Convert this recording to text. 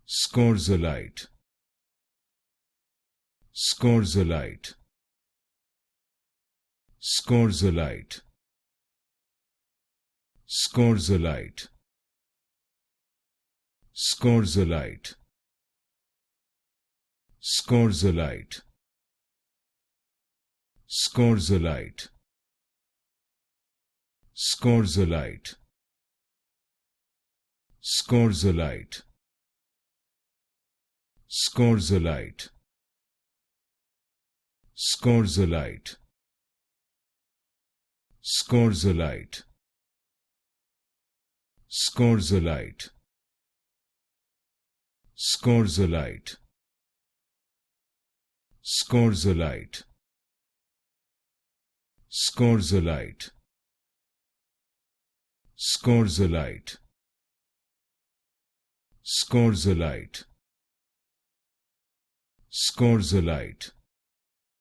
Scorzalite, Scorzalite, Scorzalite, Scorzalite, Scorzalite, Scorzalite, Scorzalite, Scorzalite, Scorzalite, Scorzalite, Scorzalite, Scorzalite, Scorzalite, Scorzalite, Scorzalite, Scorzalite, Scorzalite, Scorzalite, Scorzalite,